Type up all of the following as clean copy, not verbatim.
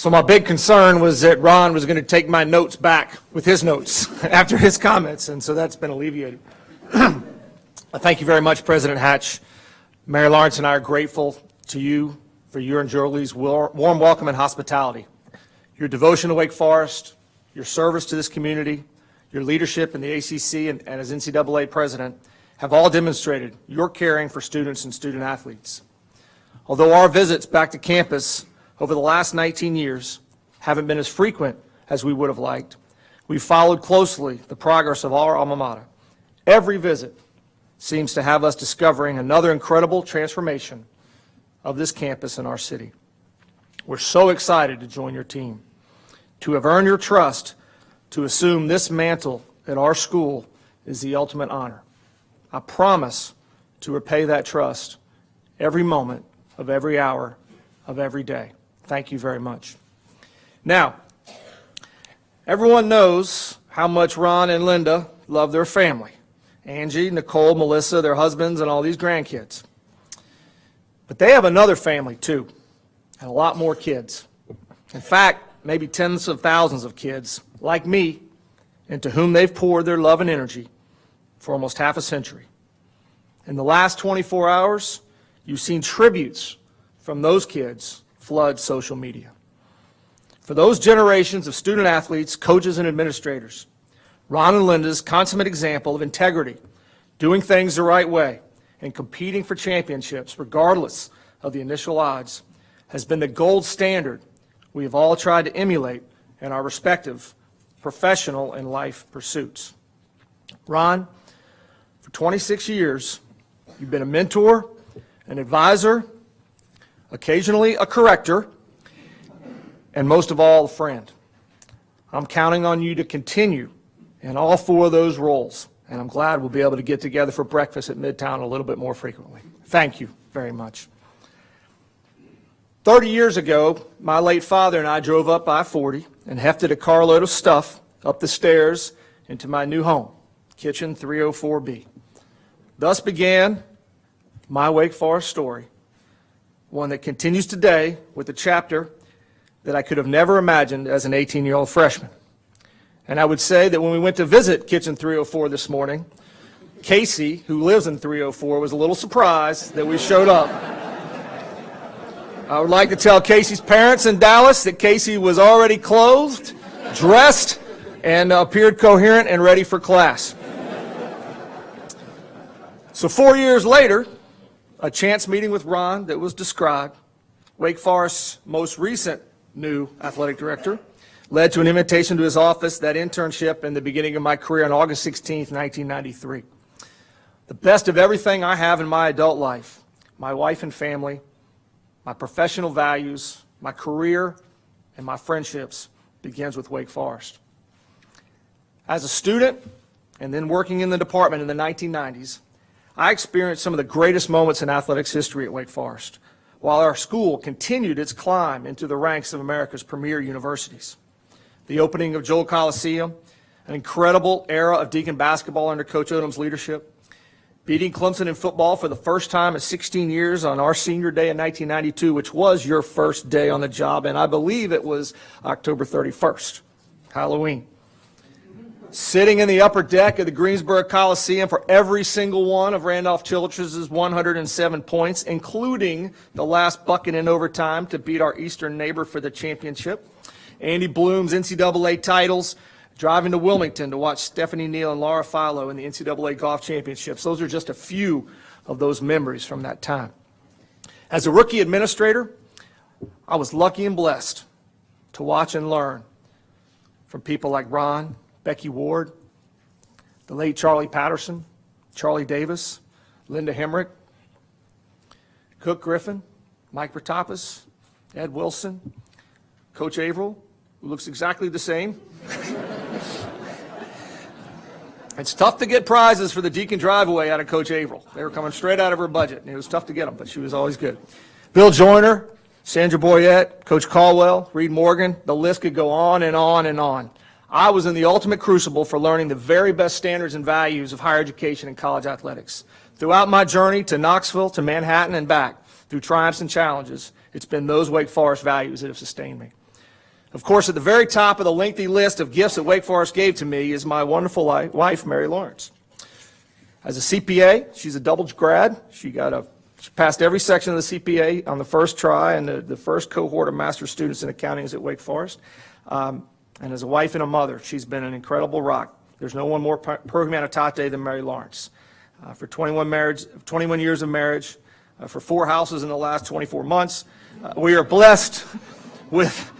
So my big concern was that Ron was going to take my notes back with his notes after his comments, and so that's been alleviated. Thank you very much, President Hatch. Mayor Lawrence and I are grateful to you for your and Julie's warm welcome and hospitality. Your devotion to Wake Forest, your service to this community, your leadership in the ACC and as NCAA president have all demonstrated your caring for students and student athletes. Although our visits back to campus over the last 19 years haven't been as frequent as we would have liked, we've followed closely the progress of our alma mater. Every visit seems to have us discovering another incredible transformation of this campus in our city. We're so excited to join your team. To have earned your trust to assume this mantle at our school is the ultimate honor. I promise to repay that trust every moment of every hour of every day. Thank you very much. Now, everyone knows how much Ron and Linda love their family. Angie, Nicole, Melissa, their husbands, and all these grandkids. But they have another family too, and a lot more kids. In fact, maybe tens of thousands of kids, like me, into whom they've poured their love and energy for almost half a century. In the last 24 hours, you've seen tributes from those kids flood social media. For those generations of student athletes, coaches, and administrators, Ron and Linda's consummate example of integrity, doing things the right way, and competing for championships regardless of the initial odds, has been the gold standard we have all tried to emulate in our respective professional and life pursuits. Ron, for 26 years, you've been a mentor, an advisor, occasionally a corrector, and most of all, a friend. I'm counting on you to continue in all four of those roles, and I'm glad we'll be able to get together for breakfast at Midtown a little bit more frequently. Thank you very much. 30 years ago, my late father and I drove up I-40 and hefted a carload of stuff up the stairs into my new home, Kitchen 304B. Thus began my Wake Forest story, one that continues today with a chapter that I could have never imagined as an 18-year-old freshman. And I would say that when we went to visit Kitchen 304 this morning, Casey, who lives in 304, was a little surprised that we showed up. I would like to tell Casey's parents in Dallas that Casey was already clothed, dressed, and appeared coherent and ready for class. So 4 years later, a chance meeting with Ron that was described, Wake Forest's most recent new athletic director, led to an invitation to his office, that internship, in the beginning of my career on August 16th, 1993. The best of everything I have in my adult life, my wife and family, my professional values, my career, and my friendships begins with Wake Forest. As a student and then working in the department in the 1990s, I experienced some of the greatest moments in athletics history at Wake Forest, while our school continued its climb into the ranks of America's premier universities. The opening of Joel Coliseum, an incredible era of Deacon basketball under Coach Odom's leadership, beating Clemson in football for the first time in 16 years on our senior day in 1992, which was your first day on the job, and I believe it was October 31st, Halloween. Sitting in the upper deck of the Greensboro Coliseum for every single one of Randolph Childress's 107 points, including the last bucket in overtime to beat our eastern neighbor for the championship. Andy Bloom's NCAA titles, driving to Wilmington to watch Stephanie Neal and Laura Philo in the NCAA golf championships. Those are just a few of those memories from that time. As a rookie administrator, I was lucky and blessed to watch and learn from people like Ron, Becky Ward, the late Charlie Patterson, Charlie Davis, Linda Hemrick, Cook Griffin, Mike Protopis, Ed Wilson, Coach Averill, who looks exactly the same. It's tough to get prizes for the Deacon Drive-Away out of Coach Averill. They were coming straight out of her budget, and it was tough to get them, but she was always good. Bill Joyner, Sandra Boyette, Coach Caldwell, Reed Morgan, the list could go on and on and on. I was in the ultimate crucible for learning the very best standards and values of higher education and college athletics. Throughout my journey to Knoxville, to Manhattan, and back, through triumphs and challenges, it's been those Wake Forest values that have sustained me. Of course, at the very top of the lengthy list of gifts that Wake Forest gave to me is my wonderful wife, Mary Lawrence. As a CPA, she's a double grad. She passed every section of the CPA on the first try, and the first cohort of master's students in accounting is at Wake Forest. And as a wife and a mother, she's been an incredible rock. There's no one more pro humanitate than Mary Lawrence. For 21 years of marriage, for 4 houses in the last 24 months, we are blessed with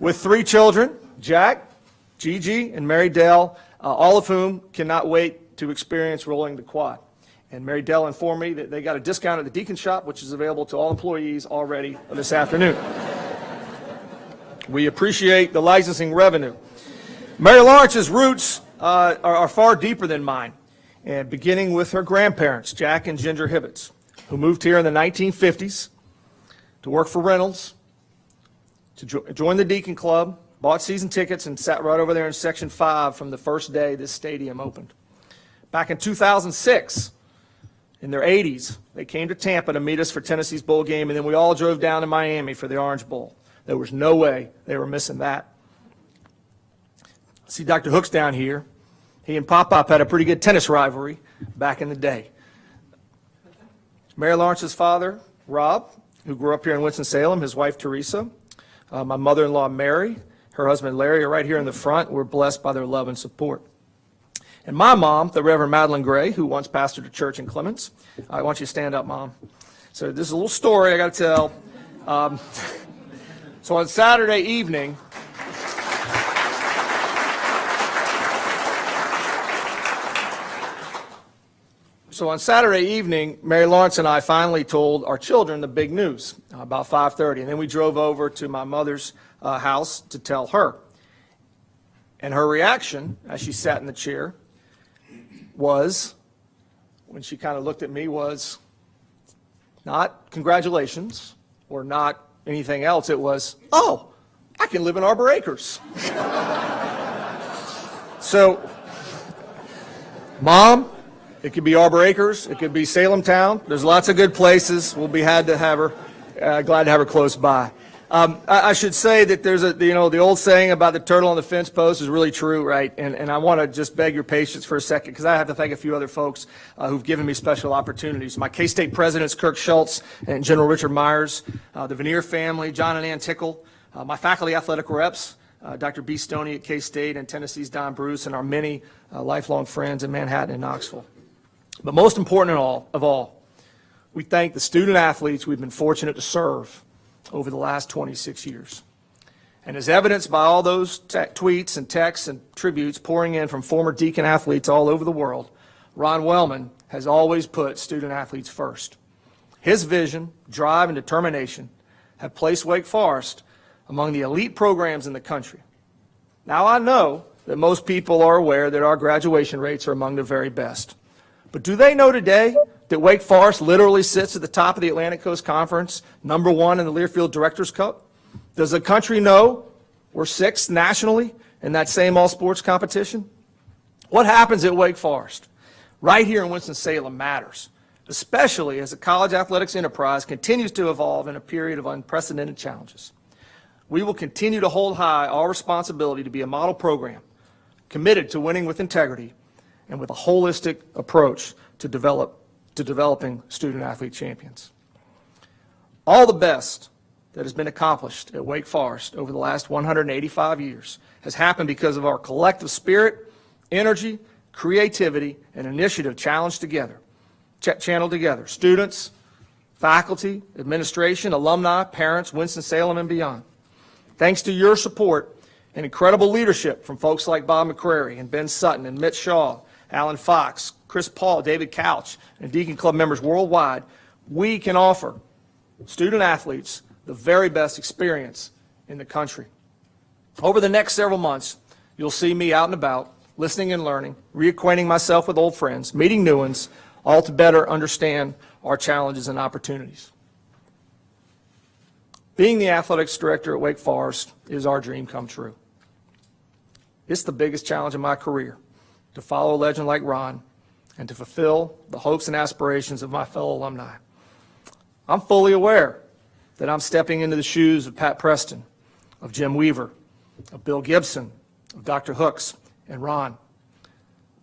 3 children, Jack, Gigi, and Mary Dell, all of whom cannot wait to experience rolling the quad. And Mary Dell informed me that they got a discount at the Deacon Shop, which is available to all employees already this afternoon. We appreciate the licensing revenue. Mary Lawrence's roots are far deeper than mine, and beginning with her grandparents, Jack and Ginger Hibbets, who moved here in the 1950s to work for Reynolds, to join the Deacon Club, bought season tickets, and sat right over there in Section 5 from the first day this stadium opened. Back in 2006, in their 80s, they came to Tampa to meet us for Tennessee's bowl game, and then we all drove down to Miami for the Orange Bowl. There was no way they were missing that. See Dr. Hooks down here. He and Pop-Pop had a pretty good tennis rivalry back in the day. Mary Lawrence's father, Rob, who grew up here in Winston-Salem, his wife, Teresa, my mother-in-law, Mary, her husband, Larry, are right here in the front. We're blessed by their love and support. And my mom, the Reverend Madeline Gray, who once pastored a church in Clements. I want you to stand up, Mom. So this is a little story I got to tell. So on Saturday evening, Mary Lawrence and I finally told our children the big news about 5:30, and then we drove over to my mother's house to tell her. And her reaction, as she sat in the chair, was, when she kind of looked at me, was not congratulations or not anything else. It was, oh, I can live in Arbor Acres. So, Mom, it could be Arbor Acres, it could be Salem Town. There's lots of good places. We'll be glad to have her close by. I should say that there's the old saying about the turtle on the fence post is really true, right? And I want to just beg your patience for a second, because I have to thank a few other folks who've given me special opportunities. My K-State presidents, Kirk Schultz and General Richard Myers, the Veneer family, John and Ann Tickle, my faculty athletic reps, Dr. B. Stoney at K-State and Tennessee's Don Bruce, and our many lifelong friends in Manhattan and Knoxville. But most important of all, we thank the student athletes we've been fortunate to serve over the last 26 years. And as evidenced by all those tweets and texts and tributes pouring in from former Deacon athletes all over the world, Ron Wellman has always put student athletes first. His vision, drive, and determination have placed Wake Forest among the elite programs in the country. Now, I know that most people are aware that our graduation rates are among the very best. But do they know today that Wake Forest literally sits at the top of the Atlantic Coast Conference, #1 in the Learfield Directors Cup? Does the country know we're 6th nationally in that same all-sports competition? What happens at Wake Forest right here in Winston-Salem matters, especially as the college athletics enterprise continues to evolve in a period of unprecedented challenges. We will continue to hold high our responsibility to be a model program committed to winning with integrity and with a holistic approach to developing student-athlete champions. All the best that has been accomplished at Wake Forest over the last 185 years has happened because of our collective spirit, energy, creativity, and initiative channeled together. Students, faculty, administration, alumni, parents, Winston-Salem, and beyond. Thanks to your support and incredible leadership from folks like Bob McCrary and Ben Sutton and Mitch Shaw, Alan Fox, Chris Paul, David Couch, and Deacon Club members worldwide, we can offer student athletes the very best experience in the country. Over the next several months, you'll see me out and about, listening and learning, reacquainting myself with old friends, meeting new ones, all to better understand our challenges and opportunities. Being the athletics director at Wake Forest is our dream come true. It's the biggest challenge in my career, to follow a legend like Ron and to fulfill the hopes and aspirations of my fellow alumni. I'm fully aware that I'm stepping into the shoes of Pat Preston, of Jim Weaver, of Bill Gibson, of Dr. Hooks, and Ron.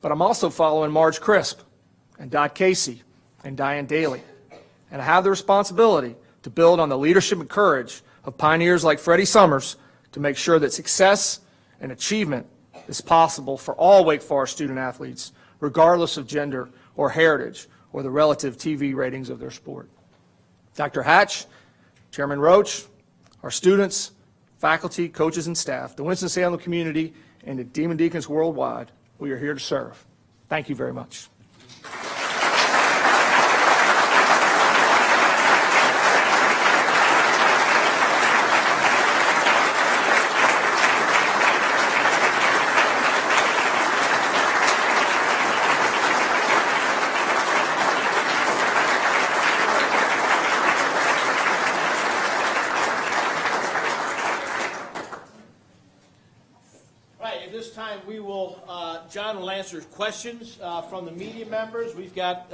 But I'm also following Marge Crisp, and Dot Casey, and Diane Daly. And I have the responsibility to build on the leadership and courage of pioneers like Freddie Summers to make sure that success and achievement is possible for all Wake Forest student athletes, regardless of gender or heritage or the relative TV ratings of their sport. Dr. Hatch, Chairman Roach, our students, faculty, coaches, and staff, the Winston-Salem community, and the Demon Deacons worldwide, we are here to serve. Thank you very much. We will, John will answer questions from the media members. We've got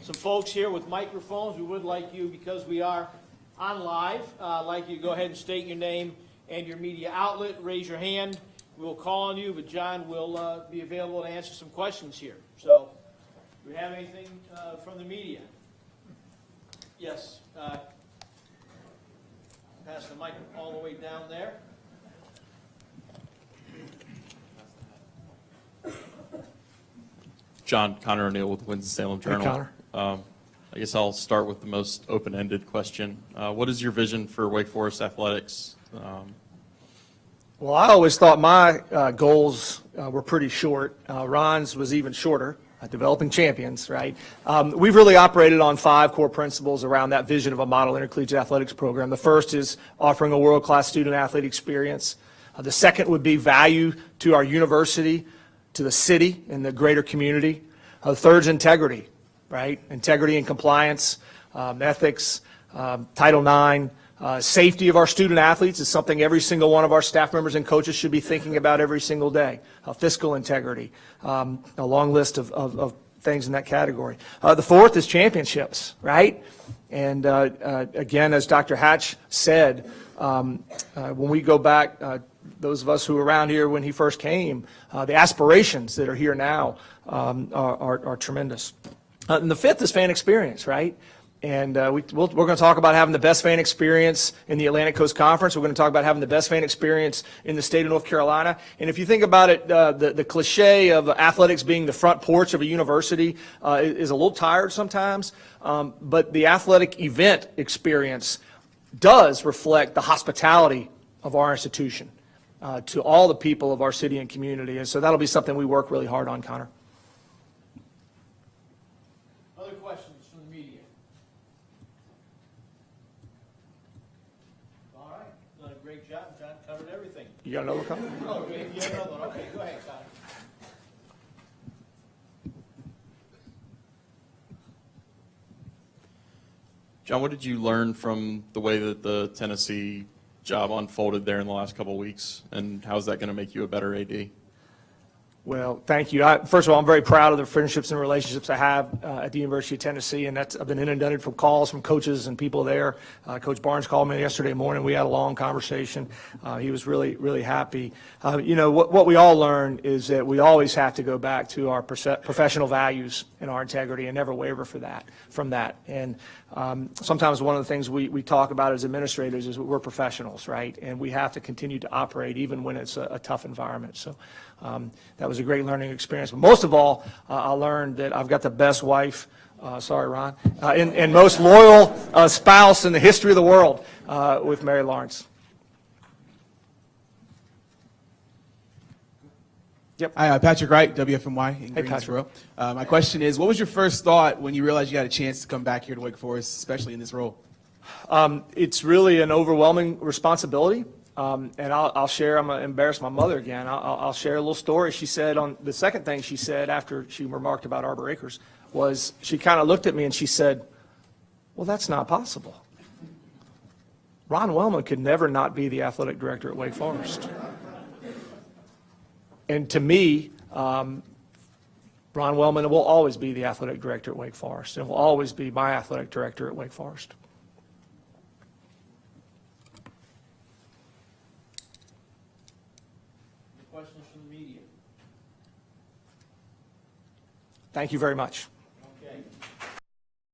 some folks here with microphones. We would like you, because we are on live, like you to go ahead and state your name and your media outlet, raise your hand. We will call on you, but John will be available to answer some questions here. So, do we have anything from the media? Yes. Pass the mic all the way down there. John, Connor O'Neill with the Winston-Salem Journal. Hey, Connor. I guess I'll start with the most open-ended question. What is your vision for Wake Forest athletics? Well, I always thought my goals were pretty short. Ron's was even shorter, developing champions, right? We've really operated on 5 core principles around that vision of a model intercollegiate athletics program. The first is offering a world-class student-athlete experience. The second would be value to our university, to the city and the greater community. The third is integrity, right? Integrity and compliance, ethics, Title IX, safety of our student athletes is something every single one of our staff members and coaches should be thinking about every single day. Fiscal integrity, a long list of things in that category. The fourth is championships, right? And again, as Dr. Hatch said, when we go back, those of us who were around here when he first came, the aspirations that are here now are tremendous. And the fifth is fan experience, right? And we're going to talk about having the best fan experience in the Atlantic Coast Conference. We're going to talk about having the best fan experience in the state of North Carolina. And if you think about it, the cliche of athletics being the front porch of a university is a little tired sometimes. But the athletic event experience does reflect the hospitality of our institution to all the people of our city and community. And so that'll be something we work really hard on, Connor. Other questions from the media? All right. Done a great job. John covered everything. You got another comment? Oh, you have another one. Okay, go ahead, Connor. John, what did you learn from the way that the Tennessee job unfolded there in the last couple of weeks, and how is that going to make you a better AD? Well, thank you. First of all, I'm very proud of the friendships and relationships I have at the University of Tennessee, and I've been inundated from calls from coaches and people there. Coach Barnes called me yesterday morning. We had a long conversation. He was really, really happy. You know, what we all learn is that we always have to go back to our professional values and our integrity and never waver from that. And sometimes one of the things we talk about as administrators is we're professionals, right? And we have to continue to operate even when it's a tough environment. So that was a great learning experience. But most of all, I learned that I've got the best wife, sorry, Ron, and most loyal spouse in the history of the world with Mary Lawrence. Yep. Hi, Patrick Wright, WFMY in Hey, Greensboro. My question is, what was your first thought when you realized you had a chance to come back here to Wake Forest, especially in this role? It's really an overwhelming responsibility. And I'll share, I'm going to embarrass my mother again. I'll share a little story. She said the second thing she said after she remarked about Arbor Acres was she kind of looked at me and she said, well, that's not possible. Ron Wellman could never not be the athletic director at Wake Forest. And to me, Ron Wellman will always be the athletic director at Wake Forest and will always be my athletic director at Wake Forest. questions from the media? Thank you very much.